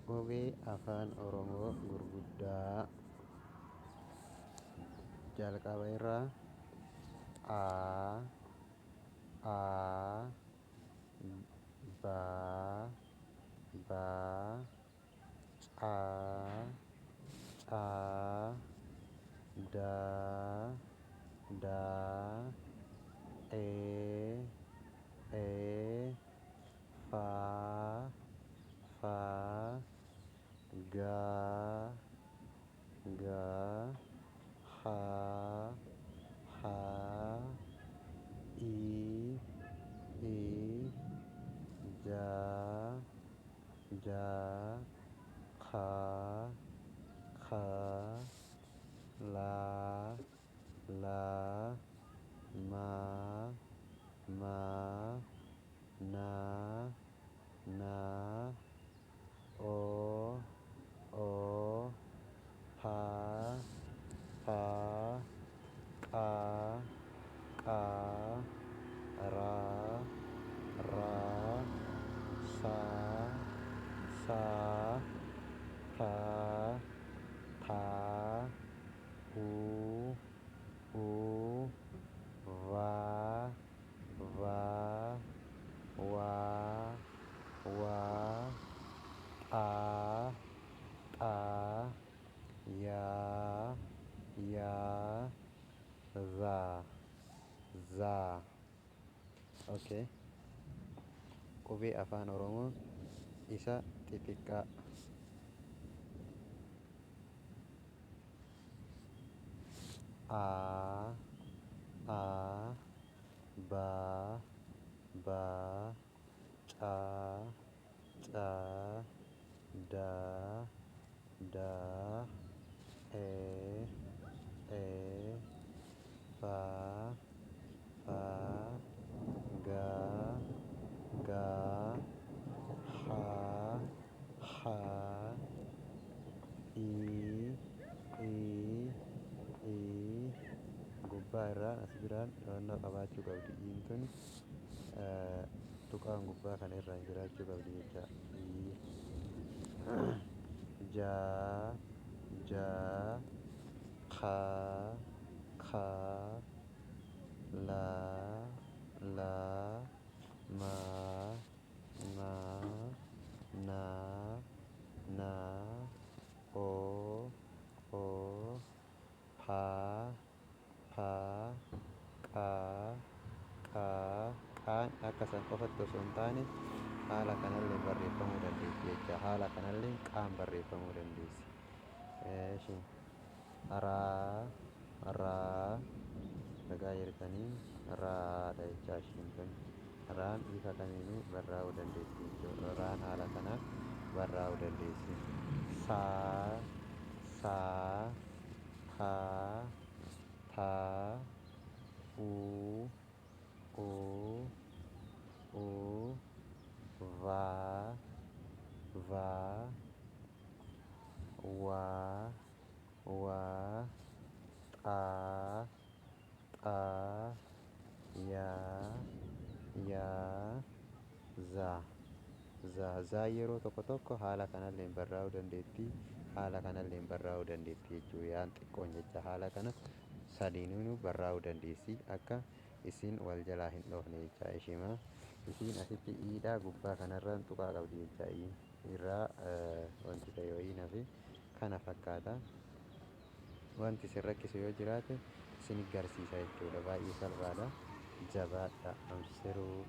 Qubee afaan Oromoo gurguddaa jalqaba irraa A, A, Ba, Ba, Ca, Ca, Da, Da, E, Fa, Fa, Ga, Ga, Ha, Ha, I, Ja, Ja, Kha, Kha, La, La, Ma, Ma, Na, Na, O, Pa, Pa, Ka, Ka, Ra, Ra, Sa, Sa, Tha, Tha, U, Va, Va, Wa, Wa, Ta, Ta, Ya, Ya, Za, Za. Okay. Qubee afaan Oromoo isa xixiqqaa. A, A, Ba, Ba, Ca, Ca, Da, Da, E, Fa, Fa, Ga, Ga, Ha, Ha, I, gubbaa irraan as biraan dho'annoo qabaachuu qabdi. Iin tun tuqaan gubbaa kana irraan jiraachuu qabdi jecha. Ja, Ja, Ka, Ka, La, La, Ma, Ma, Na, Na, O, Pa, Pa, Qa, Qa. Qaan akka san qofatti osoo hin taane haala kanallee barreeffamuu dandeessi jecha. Haala kanallee qaan barreeffamuu dandeessi. Raa, Raa, dhagaa jirtanii raadha jecha ishiin kun. Raan bifa kamiinuu barraa'uu dandeessi jechuudha. Raan haala kanaan barraa'uu dandeessi. Saa, Saa, Taa, Taa, Uu, Vaa, Vaa, Waa, Waa, Xaa, Xaa, Yaa, Yaa, Zaa. Zaa yeroo tokko tokko haala kanalleen barraa'uu dandeetti. Haala kanalleen barraa'uu dandeetti jechuudha. Yaan xiqqoon jecha haala kana sadiinuu barraa'uu dandeessi. Akka isin wal jalaa hin dhoofne jecha ishimaa. Isiin asitti iidhaa gubbaa kanarraan tuqaa qabdi jecha irraa wanti ta'e wayii nafi kana fakkaata. Wanti isin rakkisu yoo jiraate isin garsiisa jechuudha. Baay'ee salphaadha. Jabaadha. Amsiruu.